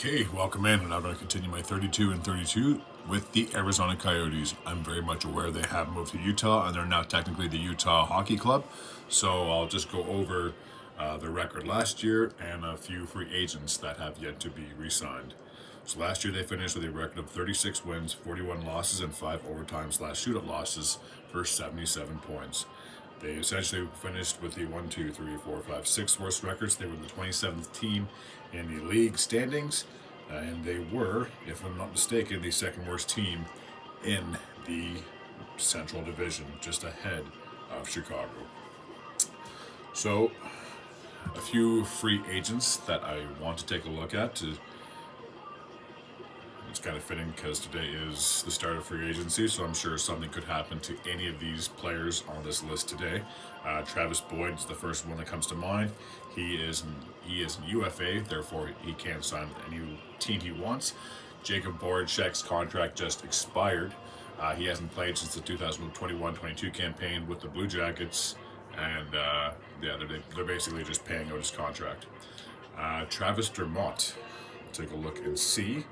Okay, welcome in. I'm now going to continue my 32 and 32 with the Arizona Coyotes. I'm very much aware they have moved to Utah and they're now technically the Utah Hockey Club. So I'll just go over their record last year and a few free agents that have yet to be re-signed. So last year they finished with a record of 36 wins, 41 losses, and 5 overtime/shootout losses for 77 points. They essentially finished with the 1, 2, 3, 4, 5, 6 worst records. They were the 27th team in the league standings, and they were, if I'm not mistaken, the second worst team in the Central Division, just ahead of Chicago. So, a few free agents that I want to take a look at. It's kind of fitting because today is the start of free agency, so I'm sure something could happen to any of these players on this list today. Travis Boyd is the first one that comes to mind. He is an UFA, therefore he can't sign with any team he wants. Jacob Voracek's contract just expired. He hasn't played since the 2021-22 campaign with the Blue Jackets, and they're basically just paying out his contract. Travis Dermott, take a look and see.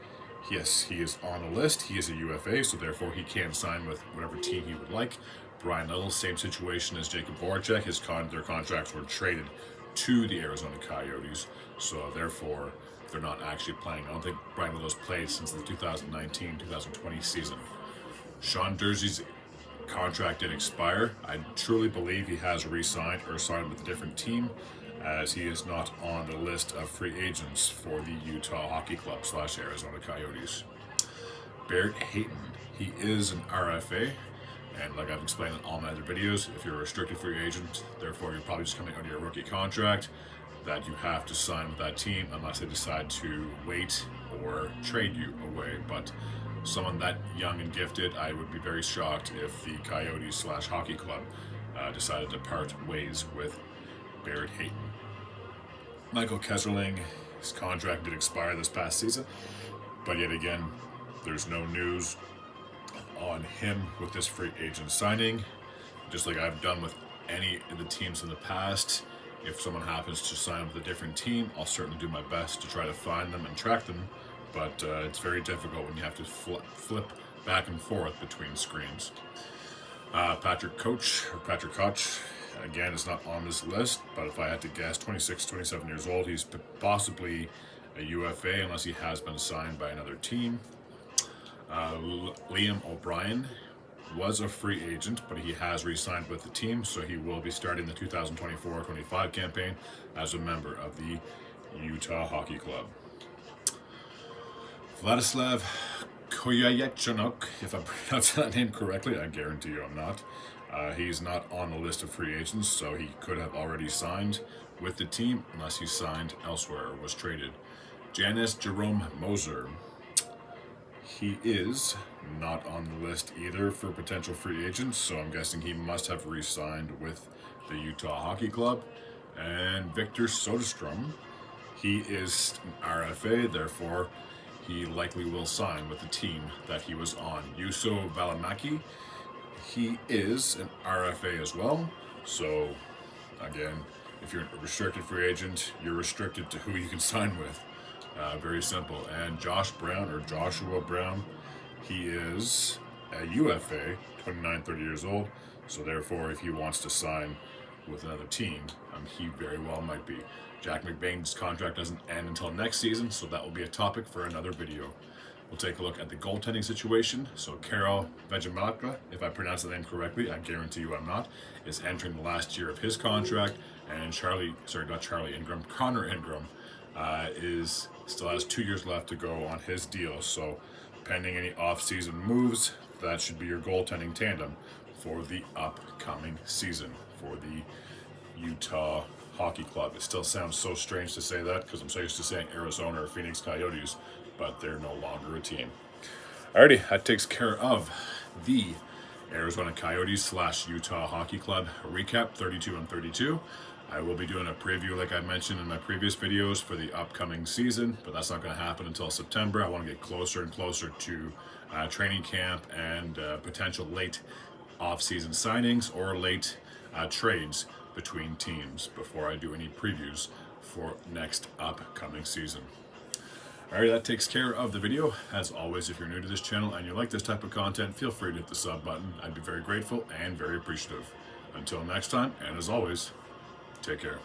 Yes, he is on the list. He is a UFA, so therefore he can sign with whatever team he would like. Brian Little, same situation as Jacob Voracek. Their contracts were traded to the Arizona Coyotes, so therefore they're not actually playing. I don't think Brian Little's played since the 2019-2020 season. Sean Durzee's contract did expire. I truly believe he has re-signed or signed with a different team, as he is not on the list of free agents for the Utah Hockey Club / Arizona Coyotes. Barrett Hayton, he is an RFA, and like I've explained in all my other videos, if you're a restricted free agent, therefore you're probably just coming out of your rookie contract, that you have to sign with that team unless they decide to wait or trade you away. But someone that young and gifted, I would be very shocked if the Coyotes / Hockey Club decided to part ways with Barrett Hayton. Michael Kesselring, his contract did expire this past season, but yet again, there's no news on him with this free agent signing. Just like I've done with any of the teams in the past, if someone happens to sign with a different team, I'll certainly do my best to try to find them and track them, but it's very difficult when you have to flip back and forth between screens. Patrick Koch, again, is not on this list, but if I had to guess, 26, 27 years old, he's possibly a UFA unless he has been signed by another team. Liam O'Brien was a free agent, but he has re-signed with the team, so he will be starting the 2024-25 campaign as a member of the Utah Hockey Club. Vladislav Koyachunuk, if I pronounce that name correctly, I guarantee you I'm not. He's not on the list of free agents, so he could have already signed with the team unless he signed elsewhere or was traded. Janice Jerome Moser, he is not on the list either for potential free agents, so I'm guessing he must have re-signed with the Utah Hockey Club. And Victor Soderstrom, he is an RFA, therefore he likely will sign with the team that he was on. Juuso Valimaki, he is an RFA as well. So, again, if you're a restricted free agent, you're restricted to who you can sign with. Very simple. And Joshua Brown, he is a UFA, 29, 30 years old. So, therefore, if he wants to sign with another team, he very well might be. Jack McBain's contract doesn't end until next season, so that will be a topic for another video. We'll take a look at the goaltending situation. So Karel Vejmelka, if I pronounce the name correctly, I guarantee you I'm not, is entering the last year of his contract, and Connor Ingram still has 2 years left to go on his deal. So pending any off-season moves, that should be your goaltending tandem for the upcoming season for the Utah Hockey Club. It still sounds so strange to say that because I'm so used to saying Arizona or Phoenix Coyotes, but they're no longer a team. Alrighty, that takes care of the Arizona Coyotes / Utah Hockey Club recap 32 and 32. I will be doing a preview, like I mentioned in my previous videos, for the upcoming season, but that's not going to happen until September. I want to get closer and closer to training camp and potential late off-season signings or late trades between teams before I do any previews for next upcoming season. Alright, that takes care of the video. As always, if you're new to this channel and you like this type of content, feel free to hit the sub button. I'd be very grateful and very appreciative. Until next time, and as always, take care.